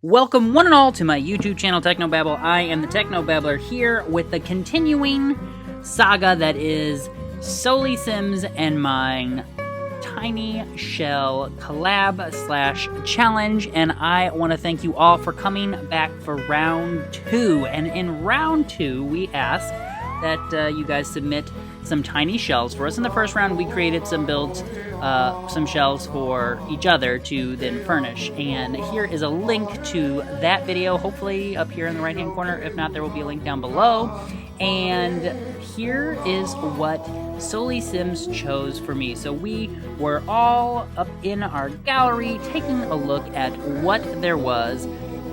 Welcome one and all to my YouTube channel, Technobabble. I am the Technobabbler here with the continuing saga that is Solely Sims and mine Tiny Shell collab / challenge, and I want to thank you all for coming back for round 2. And in round 2, we ask that you guys submit some tiny shells for us. In the first round, we created some builds, some shells for each other to then furnish. And here is a link to that video, hopefully up here in the right-hand corner. If not, there will be a link down below. And here is what Solely Sims chose for me. So we were all up in our gallery taking a look at what there was,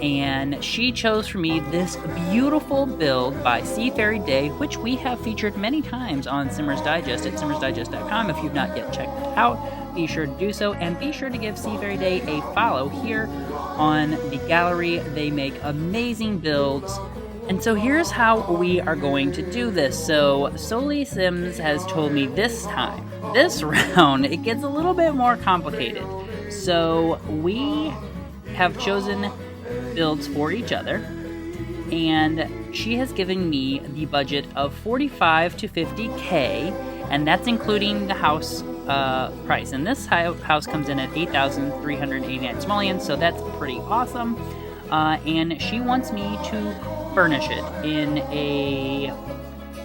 and she chose for me this beautiful build by Sea Fairy Day, which we have featured many times on Simmers Digest at simmersdigest.com. If you've not yet checked it out, be sure to do so, and be sure to give Sea Fairy Day a follow here on the gallery. They make amazing builds. And so here's how we are going to do this. So Solely Sims has told me this time, this round, it gets a little bit more complicated. So we have chosen builds for each other, and she has given me the budget of 45 to 50k, and that's including the house price. And this house comes in at 8,389 simoleons, so that's pretty awesome. And she wants me to furnish it in a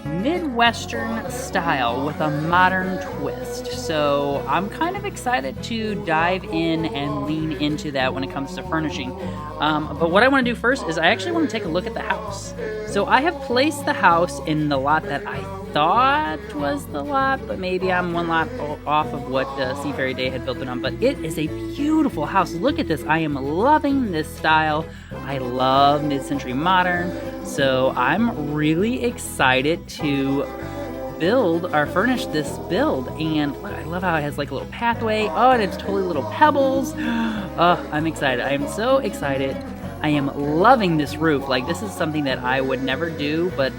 Midwestern style with a modern twist. So I'm kind of excited to dive in and lean into that when it comes to furnishing. But what I want to do first is I actually want to take a look at the house. So I have placed the house in the lot that I thought was the lot, but maybe I'm one lot off of what Sea Fairy Day had built it on. But it is a beautiful house. Look at this. I am loving this style. I love mid-century modern. So I'm really excited to build or furnish this build. And look, I love how it has like a little pathway. Oh, and it's totally little pebbles. Oh, I'm excited. I am so excited. I am loving this roof. Like, this is something that I would never do, but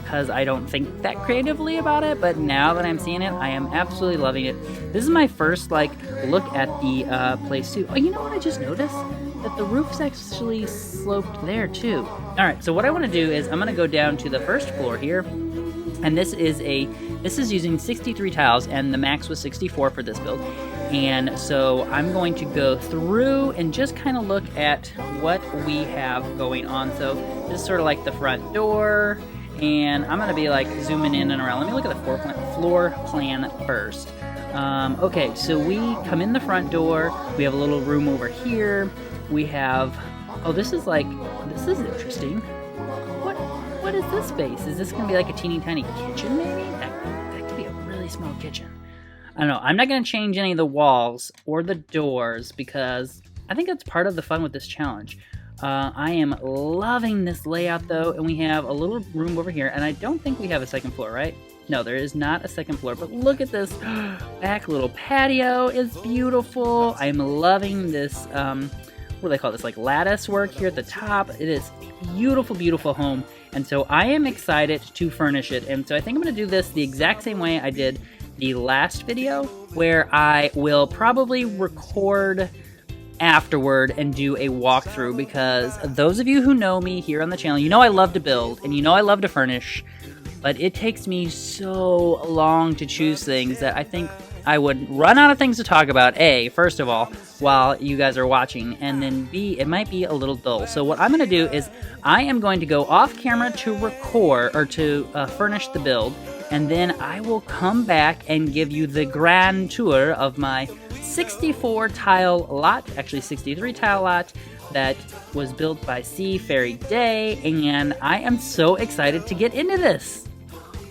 because I don't think that creatively about it. But now that I'm seeing it, I am absolutely loving it. This is my first like look at the place too. Oh, you know what I just noticed? That the roof's actually sloped there too. All right, so what I want to do is I'm going to go down to the first floor here, and this is using 63 tiles, and the max was 64 for this build. And so I'm going to go through and just kind of look at what we have going on. So this is sort of like the front door, and I'm going to be like zooming in and around. Let me look at the floor plan first. Okay, so we come in the front door. We have a little room over here. We have, oh, this is interesting. What is this space? Is this going to be like a teeny tiny kitchen maybe? That could be a really small kitchen. I don't know. I'm not going to change any of the walls or the doors because I think that's part of the fun with this challenge. I am loving this layout though, and we have a little room over here, and I don't think we have a second floor, right? No, there is not a second floor, but look at this back little patio. It's beautiful. I'm loving this, what do they call this, like lattice work here at the top. It is a beautiful, beautiful home, and so I am excited to furnish it. And so I think I'm going to do this the exact same way I did the last video, where I will probably record afterward and do a walkthrough, because those of you who know me here on the channel, you know I love to build, and you know I love to furnish, but it takes me so long to choose things that I think I would run out of things to talk about, A, first of all, while you guys are watching, and then B, it might be a little dull. So what I'm going to do is I am going to go off camera to record, or to furnish the build, and then I will come back and give you the grand tour of my 64 tile lot, actually 63 tile lot, that was built by Sea Fairy Day, and I am so excited to get into this.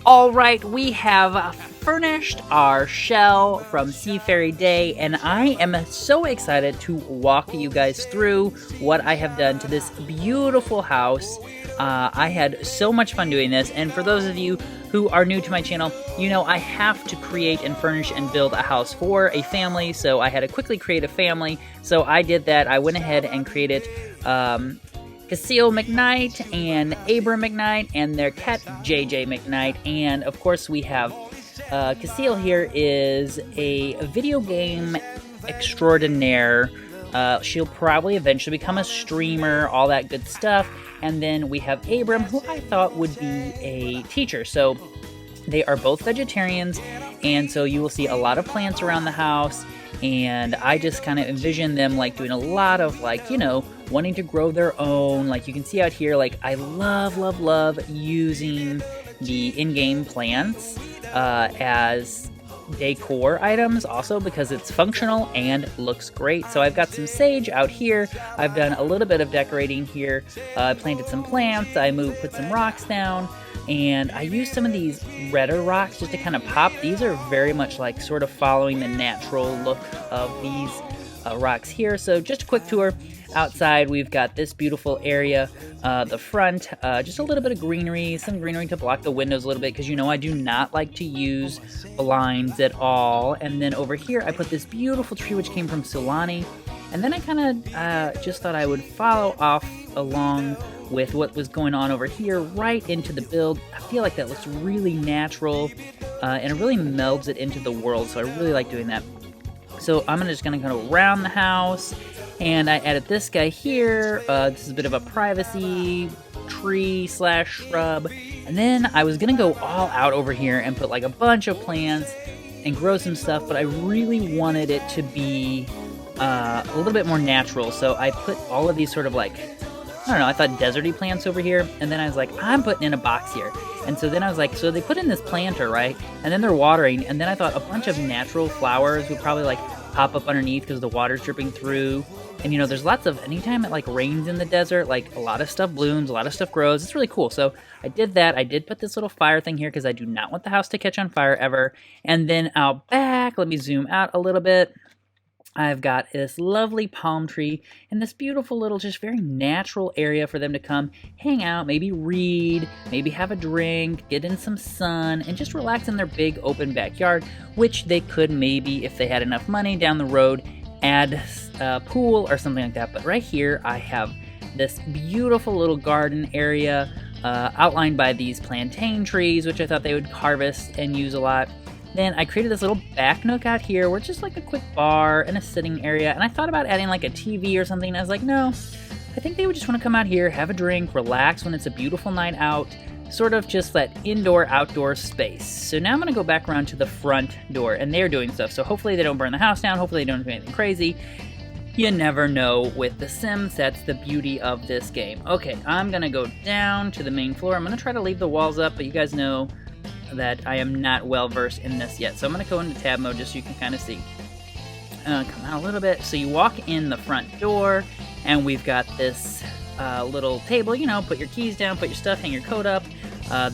Alright, we have furnished our shell from Sea Fairy Day, and I am so excited to walk you guys through what I have done to this beautiful house. I had so much fun doing this, and for those of you who are new to my channel, you know I have to create and furnish and build a house for a family, so I had to quickly create a family. So I did that. I went ahead and created Casil McKnight and Abram McKnight and their cat JJ McKnight, and of course we have Casil here is a video game extraordinaire She'll probably eventually become a streamer, all that good stuff. And then we have Abram, who I thought would be a teacher. So they are both vegetarians, and so you will see a lot of plants around the house. And I just kind of envision them like doing a lot of like, you know, wanting to grow their own. Like you can see out here, like I love using the in-game plants as decor items also, because it's functional and looks great. So I've got some sage out here. I've done a little bit of decorating here. I planted some plants. I put some rocks down. And I used some of these redder rocks just to kind of pop. These are very much like sort of following the natural look of these rocks here. So just a quick tour. Outside, we've got this beautiful area, the front, just a little bit of greenery, some greenery to block the windows a little bit, because you know I do not like to use blinds at all. And then over here, I put this beautiful tree which came from Solani. And then I kind of just thought I would follow off along with what was going on over here right into the build. I feel like that looks really natural, and it really melds it into the world, so I really like doing that. So I'm just going to go around the house, and I added this guy here. This is a bit of a privacy tree / shrub. And then I was going to go all out over here and put like a bunch of plants and grow some stuff, but I really wanted it to be a little bit more natural. So I put all of these sort of like, I don't know, I thought deserty plants over here, and then I was like, I'm putting in a box here. And so then I was like, so they put in this planter, right? And then they're watering, and then I thought a bunch of natural flowers would probably like pop up underneath because the water's dripping through. And you know, there's lots of, anytime it like rains in the desert, like a lot of stuff blooms, a lot of stuff grows. It's really cool. So I did that. I did put this little fire thing here because I do not want the house to catch on fire ever. And then out back, let me zoom out a little bit. I've got this lovely palm tree and this beautiful little, just very natural area for them to come hang out, maybe read, maybe have a drink, get in some sun, and just relax in their big open backyard, which they could maybe, if they had enough money down the road, add a pool or something like that. But right here, I have this beautiful little garden area outlined by these plantain trees, which I thought they would harvest and use a lot. Then I created this little back nook out here where it's just like a quick bar and a sitting area. And I thought about adding like a TV or something. And I was like, no, I think they would just want to come out here, have a drink, relax when it's a beautiful night out. Sort of just that indoor-outdoor space. So now I'm going to go back around to the front door, and they're doing stuff. So hopefully they don't burn the house down. Hopefully they don't do anything crazy. You never know with The Sims. That's the beauty of this game. Okay, I'm going to go down to the main floor. I'm going to try to leave the walls up, but you guys know that I am not well versed in this yet. So I'm going to go into tab mode just so you can kind of see. Come out a little bit. So you walk in the front door, and we've got this little table. You know, put your keys down, put your stuff, hang your coat up.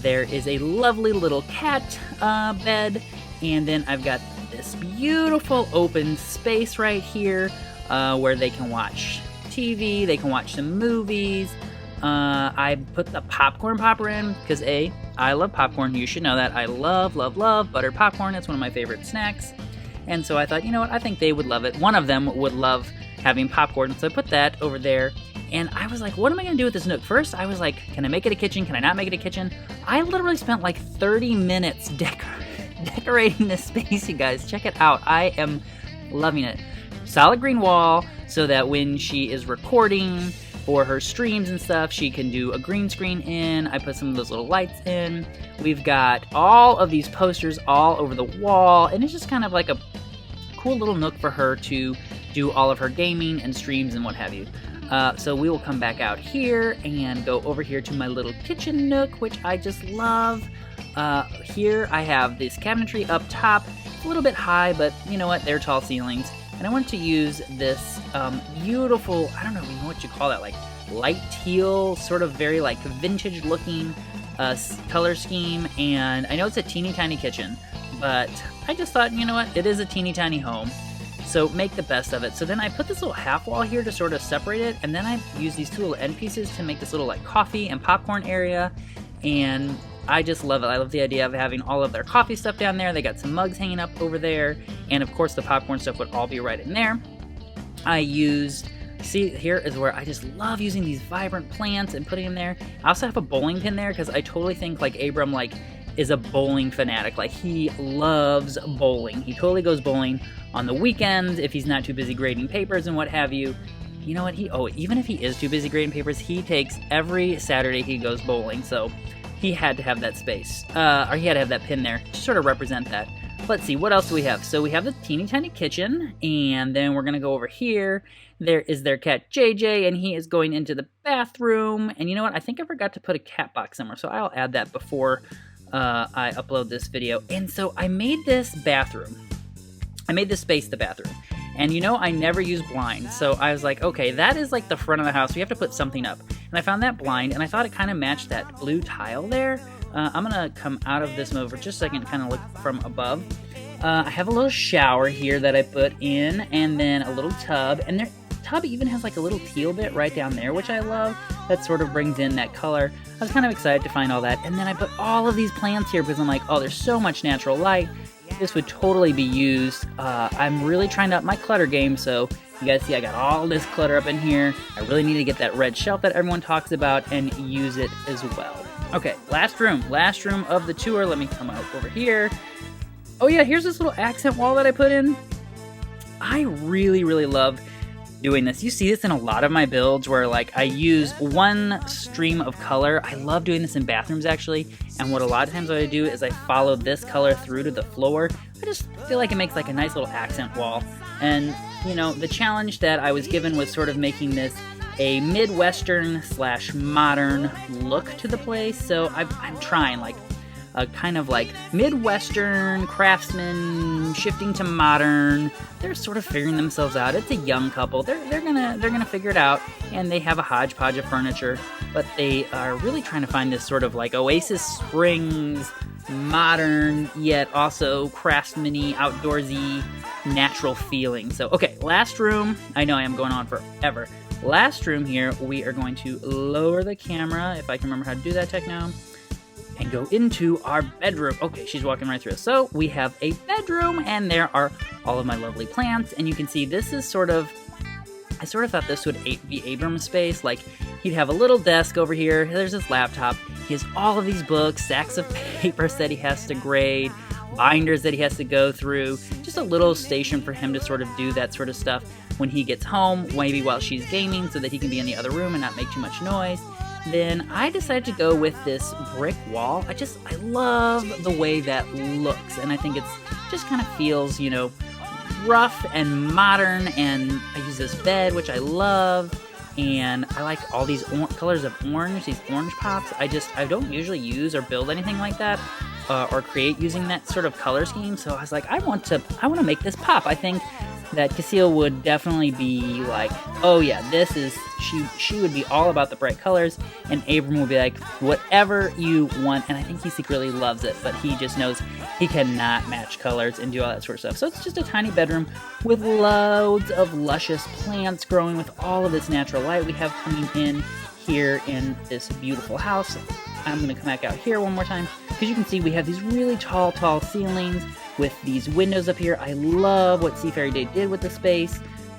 There is a lovely little cat bed, and then I've got this beautiful open space right here where they can watch TV, they can watch some movies. I put the popcorn popper in because I love popcorn. You should know that. I love buttered popcorn. It's one of my favorite snacks. And so I thought, you know what? I think they would love it. One of them would love having popcorn. So I put that over there. And I was like, what am I going to do with this nook? First, I was like, can I make it a kitchen? Can I not make it a kitchen? I literally spent like 30 minutes decorating this space, you guys. Check it out. I am loving it. Solid green wall so that when she is recording for her streams and stuff, she can do a green screen in. I put some of those little lights in. We've got all of these posters all over the wall, and it's just kind of like a cool little nook for her to do all of her gaming and streams and what have you. So we will come back out here and go over here to my little kitchen nook, which I just love. Here I have this cabinetry up top, a little bit high, but you know what? They're tall ceilings. And I want to use this beautiful, I don't know what you call that, like light teal, sort of very like vintage looking color scheme. And I know it's a teeny tiny kitchen, but I just thought, you know what? It is a teeny tiny home. So make the best of it. So then I put this little half wall here to sort of separate it. And then I use these two little end pieces to make this little like coffee and popcorn area. And I just love it. I love the idea of having all of their coffee stuff down there. They got some mugs hanging up over there. And of course the popcorn stuff would all be right in there. I used, see, here is where I just love using these vibrant plants and putting them there. I also have a bowling pin there because I totally think like Abram like is a bowling fanatic. Like, he loves bowling. He totally goes bowling on the weekends if he's not too busy grading papers and what have you. You know what? Even if he is too busy grading papers, he takes every Saturday he goes bowling. So he had to have that space, or he had to have that pin there to sort of represent that. Let's see, what else do we have? So we have the teeny tiny kitchen, and then we're gonna go over here. There is their cat JJ, and he is going into the bathroom. And you know what? I think I forgot to put a cat box somewhere, so I'll add that before I upload this video. And so I made this bathroom. I made this space the bathroom. And you know, I never use blinds, so I was like, okay, that is like the front of the house, so you have to put something up. And I found that blind, and I thought it kind of matched that blue tile there. I'm gonna come out of this mode for just a second, kind of look from above. I have a little shower here that I put in, and then a little tub, and their tub even has like a little teal bit right down there, which I love. That sort of brings in that color. I was kind of excited to find all that, and then I put all of these plants here because I'm like, oh, there's so much natural light. This would totally be used. I'm really trying to up my clutter game, so you guys see I got all this clutter up in here. I really need to get that red shelf that everyone talks about and use it as well. Okay, last room of the tour. Let me come out over here. Oh yeah, here's this little accent wall that I put in. I really, really love doing this. You see this in a lot of my builds where like I use one stream of color. I love doing this in bathrooms actually, and what a lot of times what I do is I follow this color through to the floor. I just feel like it makes like a nice little accent wall. And you know, the challenge that I was given was sort of making this a Midwestern / modern look to the place. So I'm trying like a kind of like Midwestern craftsman shifting to modern. They're sort of figuring themselves out. It's a young couple. They're gonna figure it out, and they have a hodgepodge of furniture, but they are really trying to find this sort of like Oasis Springs, modern yet also craftsman-y, outdoorsy, natural feeling. So okay, last room. I know I am going on forever. Last room here, we are going to lower the camera, if I can remember how to do that, Techno, and go into our bedroom. Okay, she's walking right through us. So we have a bedroom, and there are all of my lovely plants, and you can see this is sort of, I sort of thought this would be Abram's space. Like, he'd have a little desk over here, there's his laptop, he has all of these books, stacks of papers that he has to grade, binders that he has to go through, just a little station for him to sort of do that sort of stuff when he gets home, maybe while she's gaming, so that he can be in the other room and not make too much noise. Then I decided to go with this brick wall. I love the way that looks, and I think it's just kind of feels, you know, rough and modern, and I use this bed, which I love, and I like all these colors of orange, these orange pops. I don't usually use or build anything like that, or create using that sort of color scheme, so I was like, I want to make this pop. I think that Cecile would definitely be like, oh yeah, this is, she would be all about the bright colors, and Abram would be like, whatever you want, and I think he secretly loves it, but he just knows he cannot match colors and do all that sort of stuff. So it's just a tiny bedroom with loads of luscious plants growing with all of this natural light we have coming in here in this beautiful house. I'm going to come back out here one more time, because you can see we have these really tall ceilings with these windows up here. I love what Seafaring Day did with the space.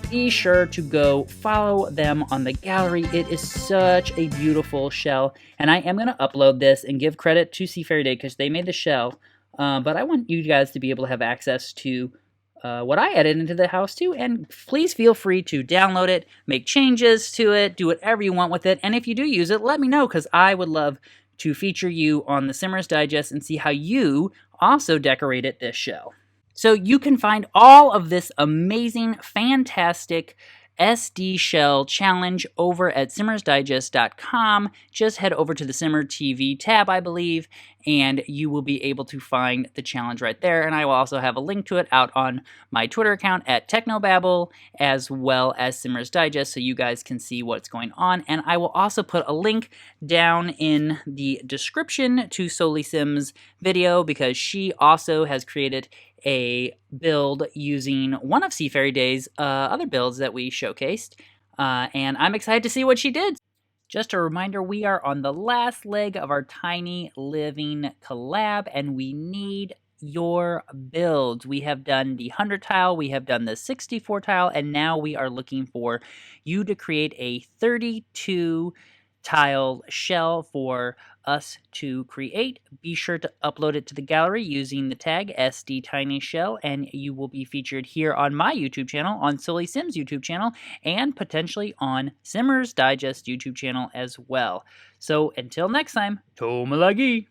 Be sure to go follow them on the gallery. It is such a beautiful shell, and I am going to upload this and give credit to Seafaring Day because they made the shell, but I want you guys to be able to have access to what I added into the house too, and please feel free to download it, make changes to it, do whatever you want with it, and if you do use it, let me know, because I would love to feature you on the Simmers Digest and see how you also decorated this shell. So you can find all of this amazing, fantastic SD Shell Challenge over at simmersdigest.com. Just head over to the Simmer TV tab, I believe, and you will be able to find the challenge right there. And I will also have a link to it out on my Twitter account at Technobabble, as well as Simmers Digest, so you guys can see what's going on. And I will also put a link down in the description to Soli Sims' video, because she also has created a build using one of Seafaring Day's other builds that we showcased, and I'm excited to see what she did. Just a reminder, we are on the last leg of our tiny living collab, and we need your builds. We have done the 100 tile, we have done the 64 tile, and now we are looking for you to create a 32 tile shell for us to create, be sure to upload it to the gallery using the tag SDTinyShell, and you will be featured here on my YouTube channel, on Silly Sims YouTube channel, and potentially on Simmers Digest YouTube channel as well. So until next time, Tomalagi!